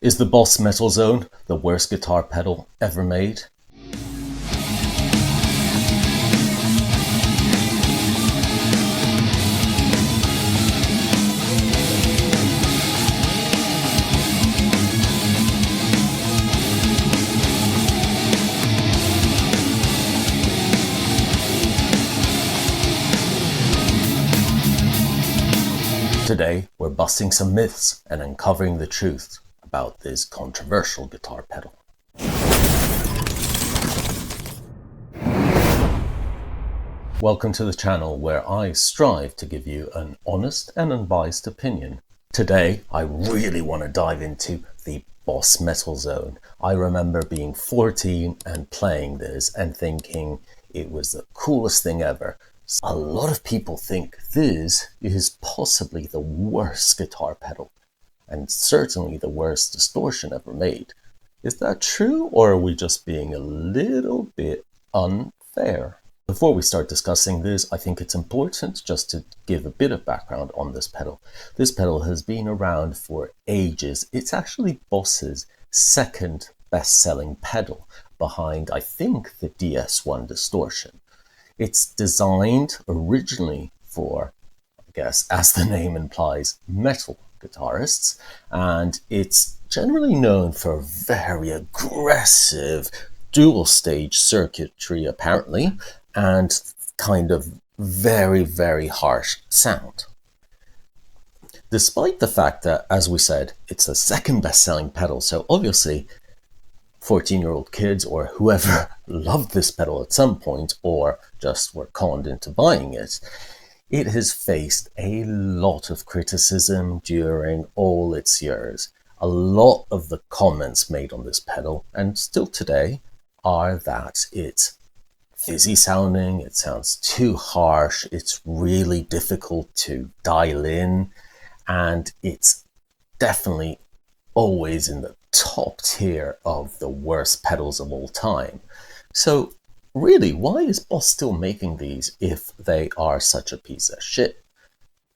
Is the Boss Metal Zone the worst guitar pedal ever made? Today, we're busting some myths and uncovering the truth about this controversial guitar pedal. Welcome to the channel where I strive to give you an honest and unbiased opinion. Today, I really want to dive into the Boss Metal Zone. I remember being 14 and playing this and thinking it was the coolest thing ever. A lot of people think this is possibly the worst guitar pedal, and certainly the worst distortion ever made. Is that true, or are we just being a little bit unfair? Before we start discussing this, I think it's important just to give a bit of background on this pedal. This pedal has been around for ages. It's actually Boss's second best-selling pedal, behind, I think, the DS1 Distortion. It's designed originally for, I guess, as the name implies, metal guitarists, and it's generally known for very aggressive dual stage circuitry, apparently, and kind of very, very harsh sound. Despite the fact that, as we said, it's the second best-selling pedal, so obviously 14-year-old kids or whoever loved this pedal at some point or just were conned into buying it, it has faced a lot of criticism during all its years. A lot of the comments made on this pedal, and still today, are that it's fizzy sounding, it sounds too harsh, it's really difficult to dial in, and it's definitely always in the top tier of the worst pedals of all time. So really, why is Boss still making these if they are such a piece of shit?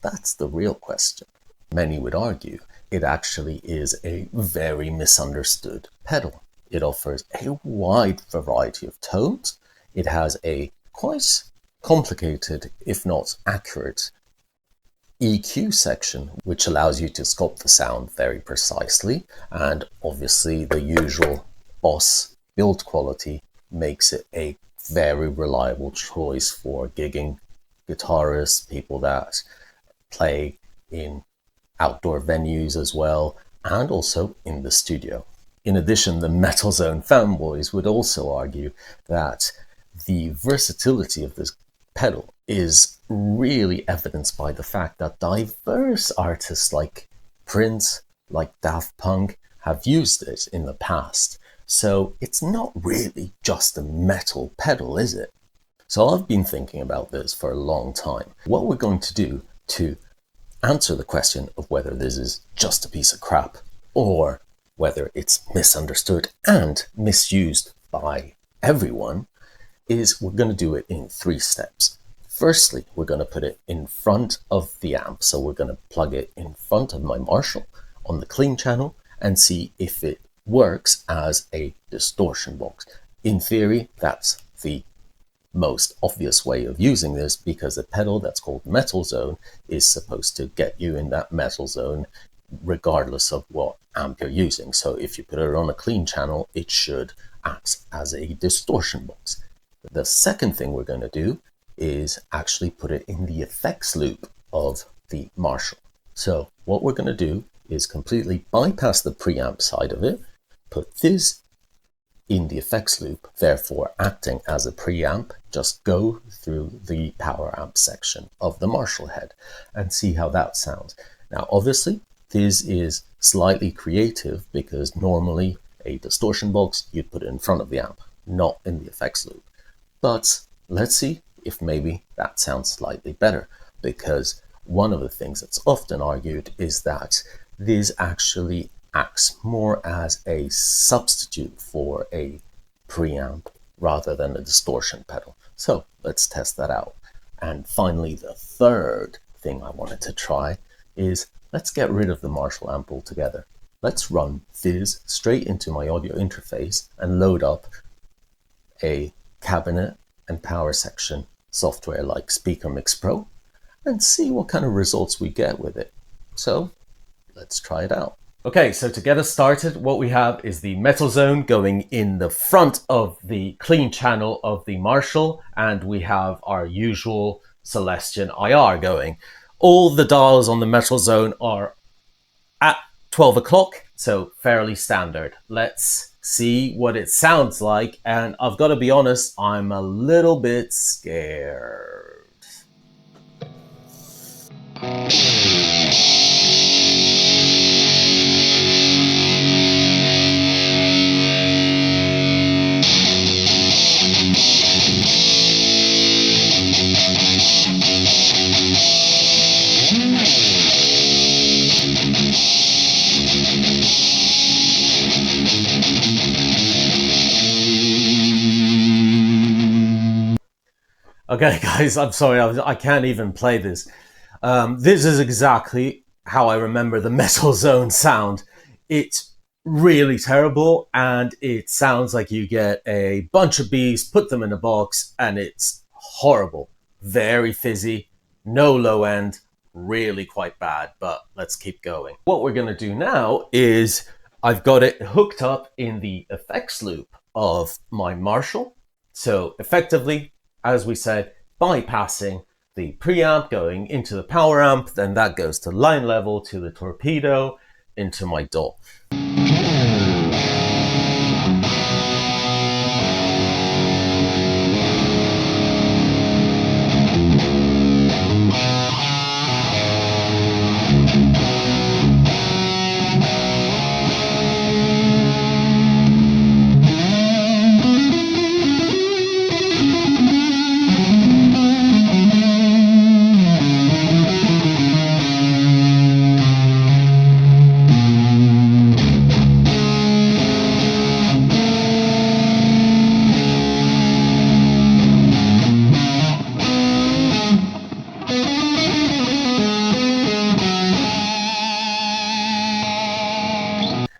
That's the real question. Many would argue it actually is a very misunderstood pedal. It offers a wide variety of tones. It has a quite complicated, if not accurate, EQ section, which allows you to sculpt the sound very precisely, and obviously the usual Boss build quality makes it a very reliable choice for gigging guitarists, people that play in outdoor venues as well, and also in the studio. In addition, the Metal Zone fanboys would also argue that the versatility of this pedal is really evidenced by the fact that diverse artists like Prince, like Daft Punk, have used it in the past. So it's not really just a metal pedal, is it? So I've been thinking about this for a long time. What we're going to do to answer the question of whether this is just a piece of crap or whether it's misunderstood and misused by everyone is we're going to do it in 3 steps. Firstly, we're going to put it in front of the amp. So we're going to plug it in front of my Marshall on the clean channel and see if it works as a distortion box. In theory, that's the most obvious way of using this because the pedal that's called Metal Zone is supposed to get you in that metal zone regardless of what amp you're using. So if you put it on a clean channel, it should act as a distortion box. The second thing we're going to do is actually put it in the effects loop of the Marshall. So what we're going to do is completely bypass the preamp side of it, put this in the effects loop, therefore acting as a preamp, just go through the power amp section of the Marshall head and see how that sounds. Now obviously this is slightly creative because normally a distortion box you'd put it in front of the amp, not in the effects loop. But let's see if maybe that sounds slightly better, because one of the things that's often argued is that this actually acts more as a substitute for a preamp rather than a distortion pedal. So let's test that out. And finally, the third thing I wanted to try is let's get rid of the Marshall amp altogether. let's run Viz straight into my audio interface and load up a cabinet and power section software like Speaker Mix Pro and see what kind of results we get with it. So let's try it out. Okay, so to get us started, what we have is the metal zone going in the front of the clean channel of the Marshall, and we have our usual Celestion IR going. All the dials on the metal zone are at 12 o'clock, so fairly standard. Let's see what it sounds like, and I've got to be honest, I'm a little bit scared. Okay, guys, I'm sorry, I can't even play this. This is exactly how I remember the metal zone sound. It's really terrible, and it sounds like you get a bunch of bees, put them in a box, and it's horrible. Very fizzy, no low end, really quite bad, but let's keep going. What we're going to do now is I've got it hooked up in the effects loop of my Marshall. So effectively, as we said, bypassing the preamp going into the power amp, then that goes to line level to the torpedo into my DAW.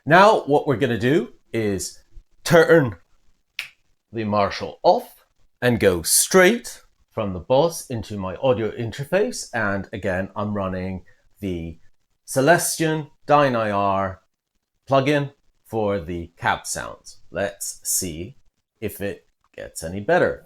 Now what we're going to do is turn the Marshall off and go straight from the bus into my audio interface. And again, I'm running the Celestion Dyne IR plugin for the cab sounds. Let's see if it gets any better.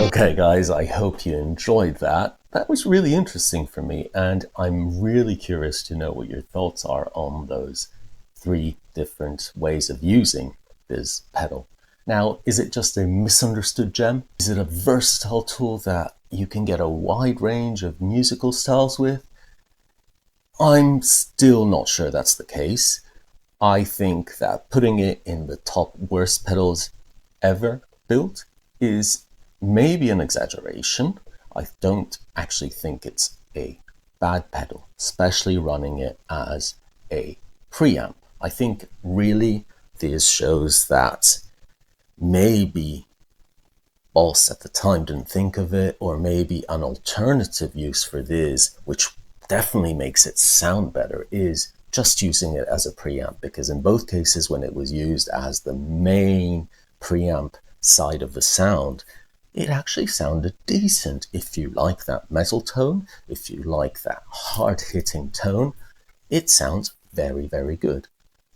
Okay guys, I hope you enjoyed that. That was really interesting for me, and I'm really curious to know what your thoughts are on those 3 different ways of using this pedal. Now, is it just a misunderstood gem? Is it a versatile tool that you can get a wide range of musical styles with? I'm still not sure that's the case. I think that putting it in the top worst pedals ever built is maybe an exaggeration. I don't actually think it's a bad pedal, especially running it as a preamp. I think really this shows that maybe Boss at the time didn't think of it, or maybe an alternative use for this, which definitely makes it sound better, is just using it as a preamp, because in both cases when it was used as the main preamp side of the sound, it actually sounded decent. If you like that metal tone, if you like that hard-hitting tone, it sounds very, very good.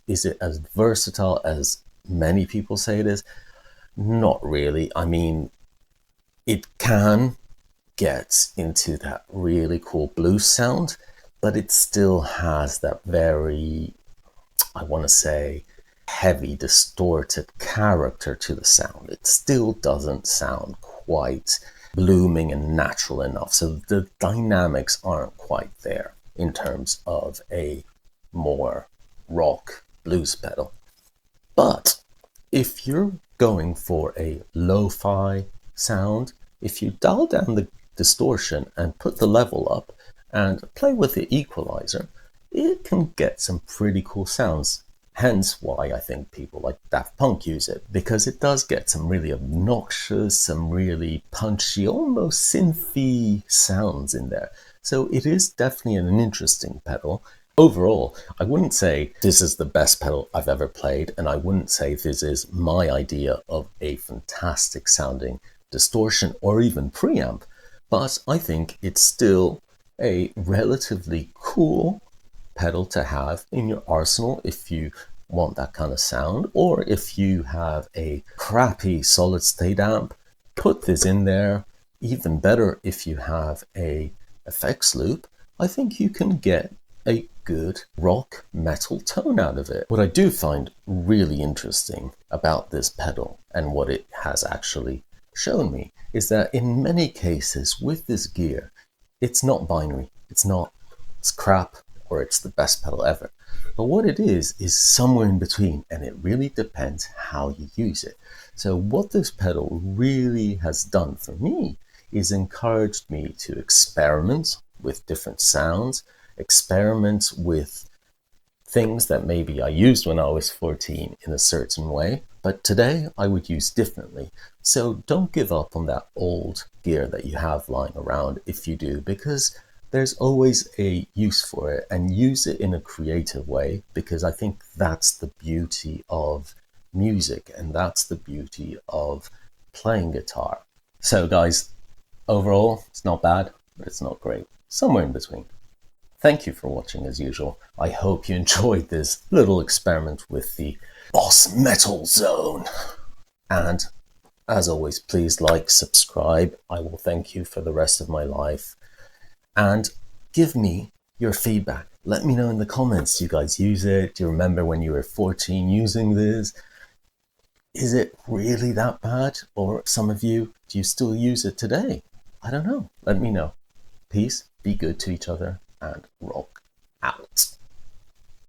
Is it as versatile as many people say it is? Not really. I mean, it can get into that really cool blues sound, but it still has that very, I want to say, heavy, distorted character to the sound. It still doesn't sound quite blooming and natural enough. So the dynamics aren't quite there in terms of a more rock blues pedal. But if you're going for a lo-fi sound, if you dial down the distortion and put the level up and play with the equalizer, it can get some pretty cool sounds. Hence why I think people like Daft Punk use it, because it does get some really obnoxious, some really punchy, almost synthy sounds in there. So it is definitely an interesting pedal. Overall, I wouldn't say this is the best pedal I've ever played, and I wouldn't say this is my idea of a fantastic sounding distortion or even preamp, but I think it's still a relatively cool pedal to have in your arsenal if you want that kind of sound, or if you have a crappy solid state amp, put this in there. Even better if you have a effects loop, I think you can get a good rock metal tone out of it. What I do find really interesting about this pedal and what it has actually shown me is that in many cases with this gear, it's not binary. It's crap or it's the best pedal ever. But what it is somewhere in between, and it really depends how you use it. So what this pedal really has done for me is encouraged me to experiment with different sounds, experiment with things that maybe I used when I was 14 in a certain way, but today I would use differently. So don't give up on that old gear that you have lying around if you do, because there's always a use for it, and use it in a creative way, because I think that's the beauty of music and that's the beauty of playing guitar. So guys, overall, it's not bad, but it's not great. Somewhere in between. Thank you for watching as usual. I hope you enjoyed this little experiment with the Boss Metal Zone. And as always, please like, subscribe. I will thank you for the rest of my life. And give me your feedback. Let me know in the comments. Do you guys use it? Do you remember when you were 14 using this? Is it really that bad? Or some of you, do you still use it today? I don't know. Let me know. Peace, be good to each other, and rock out.